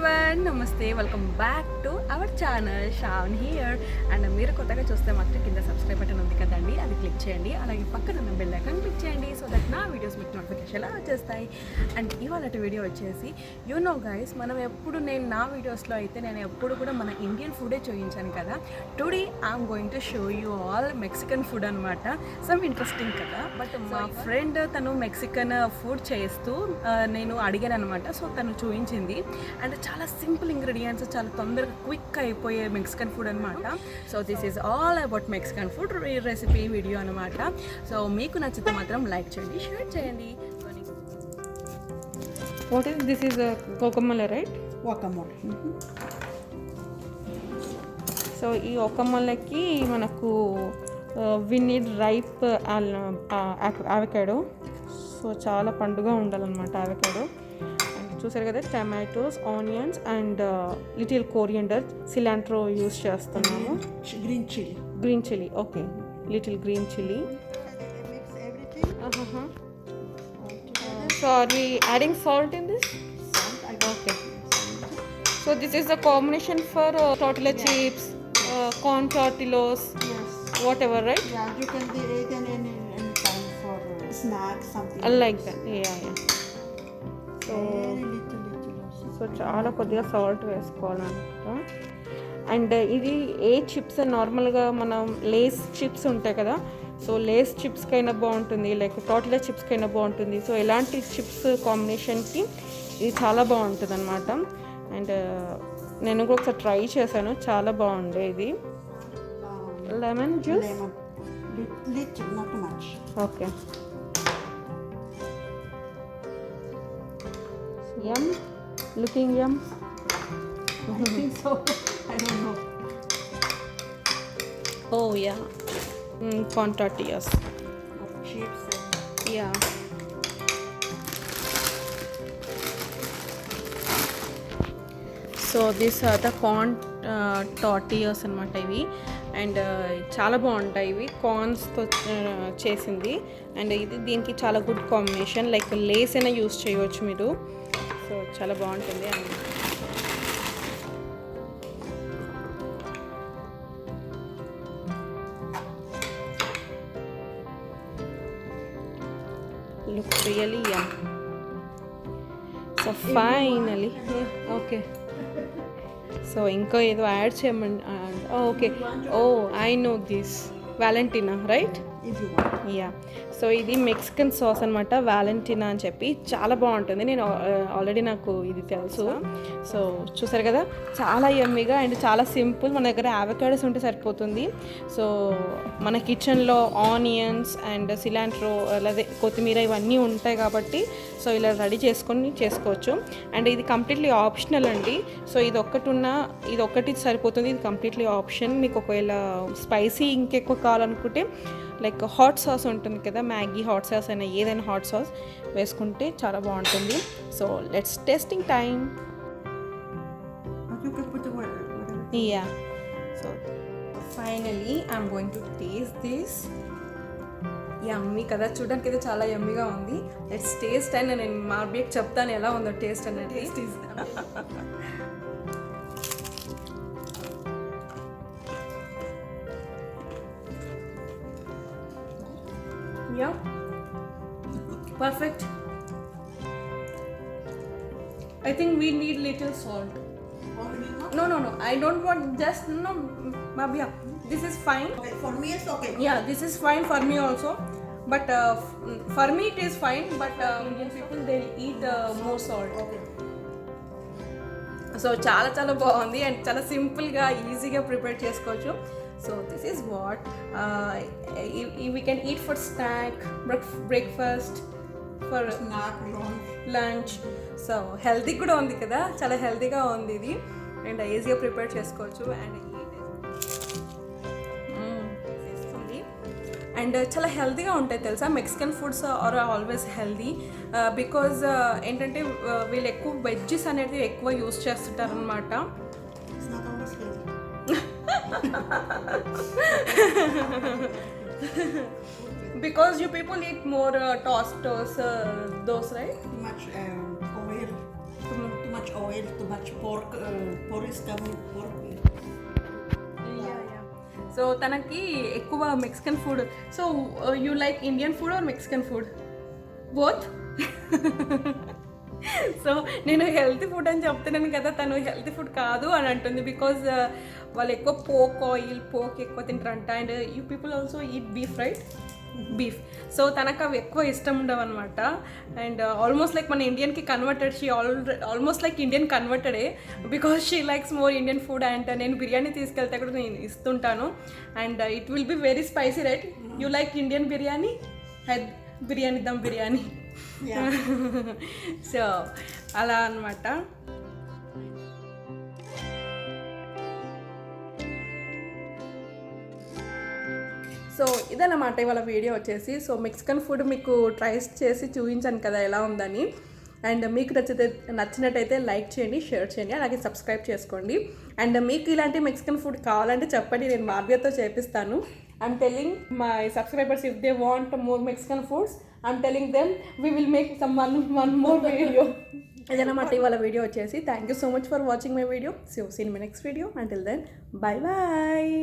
everyone, namaste, welcome back to our channel Shravani here. And మీరు కొత్తగా చూస్తే మాత్రం కింద సబ్స్క్రైబ్ బటన్ ఉంది కదండి, అది క్లిక్ చేయండి. అలాగే పక్కన ఉన్న బెల్ ఐకాన్ క్లిక్ చేయండి సో దట్ నా వీడియోస్ మీకు నోటిఫికేషన్లా వచ్చేస్తాయి. అండ్ ఇవాళ వీడియో వచ్చేసి గైస్, మనం ఎప్పుడు నా వీడియోస్లో అయితే నేను ఎప్పుడు కూడా మన ఇండియన్ ఫుడే చూపించాను కదా. Today I'm going to show you all Mexican food అనమాట. సమ్ ఇంట్రెస్టింగ్ కదా. బట్ మా ఫ్రెండ్ తను మెక్సికన్ ఫుడ్ చేస్తూ నేను అడిగాను అనమాట. సో తను చూపించింది అండ్ చాలా సింపుల్ ఇంగ్రీడియంట్స్, చాలా తొందరగా క్విక్ అయిపోయే మెక్సికన్ ఫుడ్ అనమాట. So this is all about Mexican food recipe video అనమాట. సో మీకు నచ్చితే మాత్రం లైక్ చేయండి, షేర్ చేయండి. What is this? Is a guacamole, right? Guacamole. So ఈ guacamoleకి మనకు we need ripe avocado. So చాలా పండుగా ఉండాలన్నమాట avocado. అండ్ చూసారు కదా, tomatoes, onions and little coriander, cilantro use చేస్తున్నాము. Green chilli, okay, little green chilli. So are we adding salt in this? Okay. So this is the combination for tortilla chips, corn tortillas, whatever, right? Yeah, you can eat any time for snacks, something. I like that. Yeah. So Very little. So చాలా కొద్దిగా salt వేసుకోవాలన్నమాట. And ఇది ఏ chips నార్మల్గా మనం Lays chips ఉంటాయి కదా, so Lay's చిప్స్కైనా బాగుంటుంది, like టోటలా చిప్స్కైనా బాగుంటుంది. సో ఎలాంటి చిప్స్ కాంబినేషన్కి ఇది చాలా బాగుంటుంది అనమాట. అండ్ నేను కూడా ఒకసారి ట్రై చేశాను, చాలా బాగుండే ఇది. Lemon juice, Little, not too much. Okay. Yum, looking yum. I think so. I don't know. Oh yeah, corn tortillas. Chips. Yeah. So this are the corn tortillas అనమాట ఇవి. అండ్ చాలా బాగుంటాయి ఇవి, కార్న్స్తో చేసింది. అండ్ ఇది దీనికి చాలా గుడ్ కాంబినేషన్, లైక్ లేస్ అయినా యూస్ చేయవచ్చు మీరు. సో చాలా బాగుంటుంది. And look really yum. So finally okay. So ఇంకా ఏదో యాడ్ చేయమని. Okay, oh I know this, Valentina, right? If you want. Yeah. So ఇది మెక్సికన్ సాస్ అనమాట, వాలెంటీనా అని చెప్పి, చాలా బాగుంటుంది. నేను ఆల్రెడీ నాకు ఇది తెలుసు. సో చూసారు కదా, చాలా యమ్మీగా అండ్ చాలా సింపుల్. మన దగ్గర అవకాడోస్ ఉంటే సరిపోతుంది. సో మన కిచెన్లో ఆనియన్స్ అండ్ సిలాంట్రో, అలాగే కొత్తిమీర ఇవన్నీ ఉంటాయి కాబట్టి సో ఇలా రెడీ చేసుకోవచ్చు. అండ్ ఇది కంప్లీట్లీ ఆప్షనల్ అండి. సో ఇది ఒక్కటి సరిపోతుంది, ఇది కంప్లీట్లీ ఆప్షన్. మీకు ఒకవేళ స్పైసీ ఇంకెక్కువ కావాలనుకుంటే లైక్ హాట్ సాస్ ఉంటుంది కదా, మ్యాగీ హాట్ సాస్ అయినా ఏదైనా హాట్ సాస్ వేసుకుంటే చాలా బాగుంటుంది. So let's tasting time. You can put the whatever. Yeah. So finally I'm going to taste this. Yummy కదా, చూడడానికి అయితే చాలా యమ్మీగా ఉంది. లెట్స్ టేస్ట్ అండ్ నేను మా అబ్బాయికి చెప్తాను ఎలా ఉందో టేస్ట్ అనేది. Yeah, perfect. I think we need little salt. No, I don't want, just no, Mabia. This is fine. Okay, for me it's okay. Yeah, this is fine for me also. But for me it is fine. But Indian people they'll eat more salt. Okay. So చాలా బాగుంది and చాలా సింపుల్గా ఈజీగా prepare చేసుకోవచ్చు. So this is what we can eat for snack, breakfast, for Snack, lunch. So healthy కూడా ఉంది కదా, చాలా హెల్తీగా ఉంది ఇది అండ్ ఈజీగా ప్రిపేర్ చేసుకోవచ్చు. అండ్ చేస్తుంది అండ్ చాలా హెల్తీగా ఉంటాయి తెలుసా. Mexican foods are always healthy because ఏంటంటే వీళ్ళు ఎక్కువ వెజ్జెస్ అనేది ఎక్కువ యూస్ చేస్తుంటారు అనమాట. It's not always healthy. Because you people eat more toast, those, right? Too much oil. Too much much oil, too much pork. Pork is coming pork. So తనకి ఎక్కువ Mexican food. So you like Indian food or Mexican food? Both. So నేను healthy food అని చెప్తున్నాను కదా, తను healthy food కాదు అని అంటుంది. బికాజ్ వాళ్ళు ఎక్కువ పోక్ ఎక్కువ తింటారంట. And you people also eat beef, right? Beef. So తనకు అవి ఎక్కువ ఇష్టం ఉండవు అనమాట. అండ్ ఆల్మోస్ట్ లైక్ మన ఇండియన్కి converted. She almost like Indian కన్వర్టెడే because she likes more Indian food. And నేను బిర్యానీ తీసుకెళ్తే కూడా నేను ఇస్తుంటాను. And it will be very spicy, right? You like Indian biryani? Biryani, dum biryani. So అలా అనమాట. సో ఇదన్నమాట ఇవాళ వీడియో వచ్చేసి. సో మెక్సికన్ ఫుడ్ మీకు ట్రై చేసి చూపించాను కదా ఎలా ఉందని. అండ్ మీకు నచ్చినట్టయితే లైక్ చేయండి, షేర్ చేయండి, అలాగే సబ్స్క్రైబ్ చేసుకోండి. అండ్ మీకు ఇలాంటి మెక్సికన్ ఫుడ్ కావాలంటే చెప్పండి, నేను మార్బియాతో చేపిస్తాను. I'm telling my subscribers if they want more Mexican foods, I'm telling them we will make some one more video. ఇదన్నమాట ఇవాళ వీడియో వచ్చేసి. Thank you so much for watching my video. See you in my next video. Until then, bye bye.